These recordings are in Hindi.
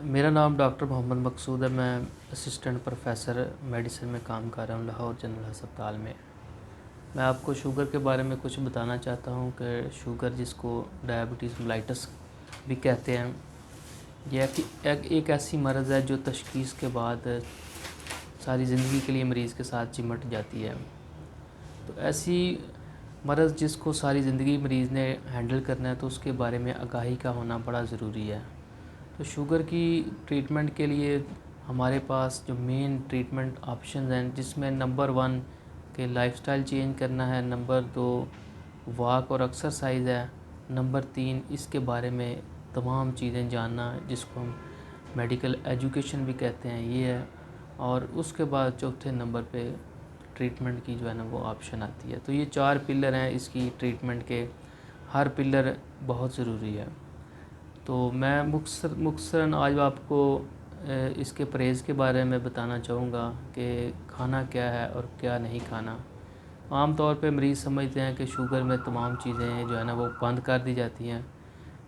मेरा नाम डॉक्टर मोहम्मद मकसूद है। मैं असिस्टेंट प्रोफेसर मेडिसिन में काम कर रहा हूँ लाहौर जनरल अस्पताल में। मैं आपको शुगर के बारे में कुछ बताना चाहता हूँ कि शुगर, जिसको डायबिटीज़ मेलाइटस भी कहते हैं, यह एक ऐसी मर्ज़ है जो तशख़ीस के बाद सारी ज़िंदगी के लिए मरीज़ के साथ चिमट जाती है। तो ऐसी मर्ज़ जिसको सारी ज़िंदगी मरीज़ ने हैंडल करना है, तो उसके बारे में आगाही का होना बड़ा ज़रूरी है। तो शुगर की ट्रीटमेंट के लिए हमारे पास जो मेन ट्रीटमेंट ऑप्शन हैं, जिसमें नंबर 1 के लाइफस्टाइल चेंज करना है, नंबर 2 वॉक और एक्सरसाइज है, नंबर 3 इसके बारे में तमाम चीज़ें जानना, जिसको हम मेडिकल एजुकेशन भी कहते हैं, ये है। और उसके बाद चौथे नंबर पे ट्रीटमेंट की जो है ना वो ऑप्शन आती है। तो ये 4 पिलर हैं इसकी ट्रीटमेंट के। हर पिलर बहुत ज़रूरी है। तो मैं मुख्तसरन आज आपको इसके परहेज़ के बारे में बताना चाहूँगा कि खाना क्या है और क्या नहीं खाना। आम तौर पे मरीज़ समझते हैं कि शुगर में तमाम चीज़ें जो है ना वो बंद कर दी जाती हैं।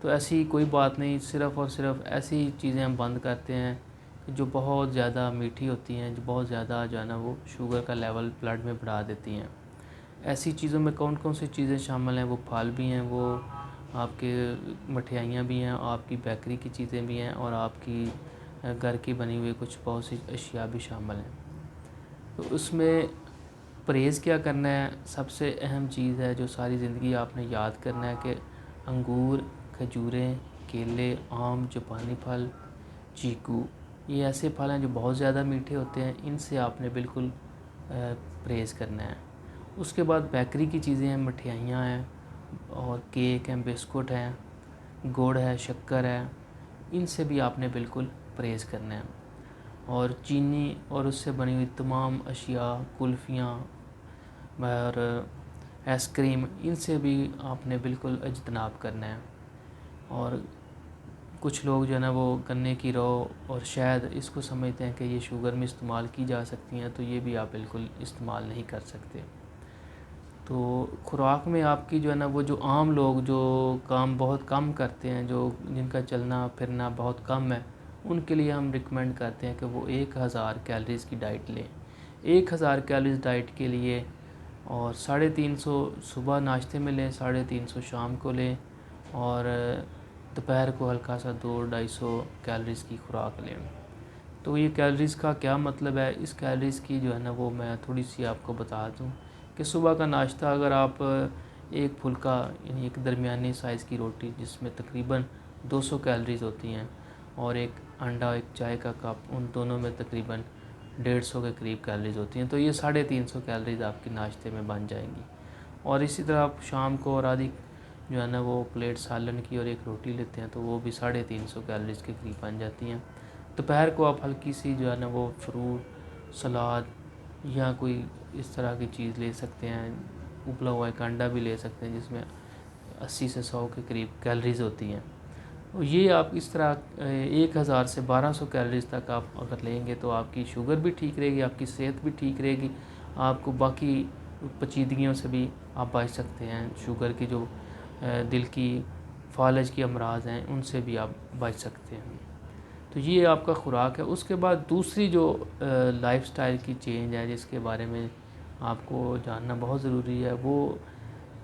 तो ऐसी कोई बात नहीं, सिर्फ़ और सिर्फ ऐसी चीज़ें हम बंद करते हैं जो बहुत ज़्यादा मीठी होती हैं, जो बहुत ज़्यादा जो है ना वो शुगर का लेवल ब्लड में बढ़ा देती हैं। ऐसी चीज़ों में कौन कौन सी चीज़ें शामिल हैं? वो फल भी हैं, वो आपके मठियाइयाँ भी हैं, आपकी बेकरी की चीज़ें भी हैं, और आपकी घर की बनी हुई कुछ बहुत सी अशिया भी शामिल हैं। तो उसमें परहेज़ क्या करना है? सबसे अहम चीज़ है जो सारी ज़िंदगी आपने याद करना है कि अंगूर, खजूरें, केले, आम, जापानी फल, चीकू, ये ऐसे फल हैं जो बहुत ज़्यादा मीठे होते हैं। इनसे आपने बिल्कुल परहेज़ करना है। उसके बाद बेकरी की चीज़ें हैं, मठियाइयाँ हैं, और केक हैं, बिस्कुट हैं, गुड़ है, शक्कर है, इनसे भी आपने बिल्कुल परहेज़ करना है। और चीनी और उससे बनी हुई तमाम अशिया, कुल्फ़ियाँ और आइसक्रीम, इनसे भी आपने बिल्कुल इज्तनाब करना है। और कुछ लोग जो है ना वो गन्ने की रौ और शहद, इसको समझते हैं कि ये शुगर में इस्तेमाल की जा सकती हैं, तो ये भी आप बिल्कुल इस्तेमाल नहीं कर सकते। तो खुराक में आपकी जो है ना वो जो आम लोग जो काम बहुत कम करते हैं, जो जिनका चलना फिरना बहुत कम है, उनके लिए हम रिकमेंड करते हैं कि वो 1000 कैलोरीज़ की डाइट लें। 1000 कैलोरीज़ डाइट के लिए, और 350 सुबह नाश्ते में लें, 350 शाम को लें, और दोपहर को हल्का सा 200-250 कैलोरीज़ की खुराक लें। तो ये कैलोरीज़ का क्या मतलब है? इस कैलोरीज़ की जो है ना वो मैं थोड़ी सी आपको बता दूं कि सुबह का नाश्ता अगर आप एक फुल्का, यानी एक दरमियानी साइज़ की रोटी जिसमें तकरीबन 200 कैलोरीज़ होती हैं, और एक अंडा, एक चाय का कप, उन दोनों में तकरीबन 150 के करीब कैलोरीज़ होती हैं, तो ये 350 कैलोरीज़ आपके नाश्ते में बन जाएंगी। और इसी तरह आप शाम को और आधी जो है ना वो प्लेट सालन की और एक रोटी लेते हैं, तो वो भी 350 कैलोरीज़ के करीब बन जाती हैं। दोपहर को आप हल्की सी जो है ना वो फ्रूट, सलाद या कोई इस तरह की चीज़ ले सकते हैं। उबला हुआ एक अंडा भी ले सकते हैं, जिसमें 80 से 100 के करीब कैलोरीज़ होती हैं। तो ये आप इस तरह 1000 से 1200 कैलोरीज़ तक आप अगर लेंगे, तो आपकी शुगर भी ठीक रहेगी, आपकी सेहत भी ठीक रहेगी, आपको बाकी पेचीदगियों से भी आप बच सकते हैं। शुगर की जो दिल की, फालज की अमराज हैं, उनसे भी आप बच सकते हैं। तो ये आपका खुराक है। उसके बाद दूसरी जो लाइफस्टाइल की चेंज है, जिसके बारे में आपको जानना बहुत ज़रूरी है, वो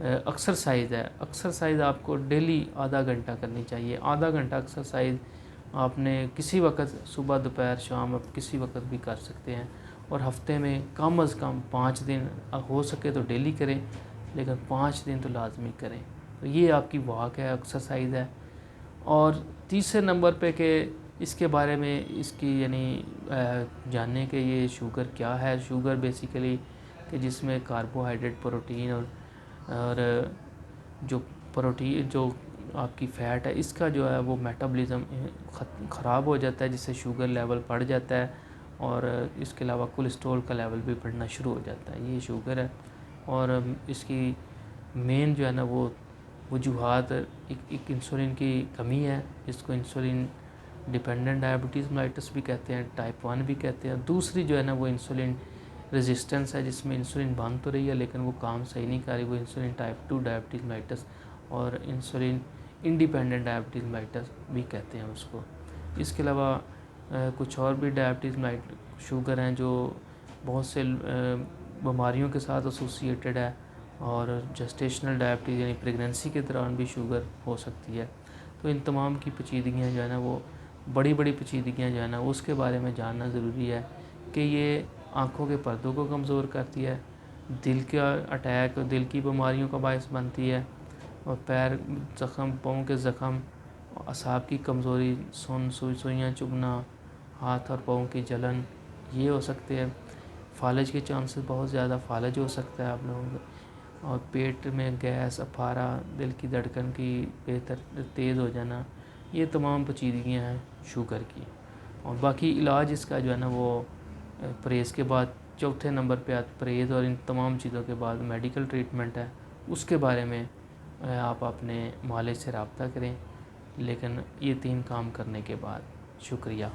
एक्सरसाइज़ है। एक्सरसाइज़ आपको डेली आधा घंटा करनी चाहिए। आधा घंटा एक्सरसाइज़ आपने किसी वक्त, सुबह, दोपहर, शाम, आप किसी वक्त भी कर सकते हैं। और हफ्ते में कम अज़ कम 5 दिन, हो सके तो डेली करें, लेकिन 5 दिन तो लाजमी करें। तो ये आपकी वॉक है, एक्सरसाइज़ है। और तीसरे नंबर पे कि इसके बारे में, इसकी यानी जानने के ये शुगर क्या है। शुगर बेसिकली कि जिसमें कार्बोहाइड्रेट, प्रोटीन और जो प्रोटीन, जो आपकी फ़ैट है, इसका जो है वो मेटाबॉलिज्म ख़राब हो जाता है, जिससे शुगर लेवल बढ़ जाता है। और इसके अलावा कोलेस्ट्रॉल का लेवल भी बढ़ना शुरू हो जाता है। ये शुगर है। और इसकी मेन जो है ना वो वजूहात, एक इंसुलिन की कमी है, जिसको इंसुलिन डिपेंडेंट डायबिटीज़ मेलाइटस भी कहते हैं, टाइप 1 भी कहते हैं। दूसरी जो है ना वो इंसुलिन रेजिस्टेंस है, जिसमें इंसुलिन बन तो रही है लेकिन वो काम सही नहीं कर रही, वो इंसुलिन टाइप 2 डायबिटीज़ मेलाइटस, और इंसुलिन इंडिपेंडेंट डायबिटीज़ मेलाइटस भी कहते हैं उसको। इसके अलावा कुछ और भी डायबिटीज़ लाइक शुगर हैं जो बहुत से बीमारियों के साथ एसोसिएटेड है, और जेस्टेशनल डायबिटीज़ यानी प्रेगनेंसी के दौरान भी शुगर हो सकती है। तो इन तमाम की पेचीदगियाँ जो है ना, वो बड़ी बड़ी पेचीदगियाँ जो है ना, उसके बारे में जानना ज़रूरी है कि ये आँखों के पर्दों को कमज़ोर करती है, दिल का अटैक, दिल की बीमारियों का बायस बनती है, और पैर ज़ख़म, पाँव के ज़ख़म, असाब की कमज़ोरी, सुइयाँ चुभना, हाथ और पाँव की जलन, ये हो सकते हैं। फालिज के चांसेस बहुत ज़्यादा फालिज हो सकता है आप लोगों को, और पेट में गैस, अफारा, दिल की धड़कन की बेहतर तेज़ हो जाना, ये तमाम पेचीदगियाँ हैं शुगर की। और बाकी इलाज इसका जो है ना, वो परहेज़ के बाद चौथे नंबर पे परहेज़ और इन तमाम चीज़ों के बाद मेडिकल ट्रीटमेंट है, उसके बारे में आप अपने मालिज से रब्ता करें। लेकिन ये 3 काम करने के बाद शुक्रिया।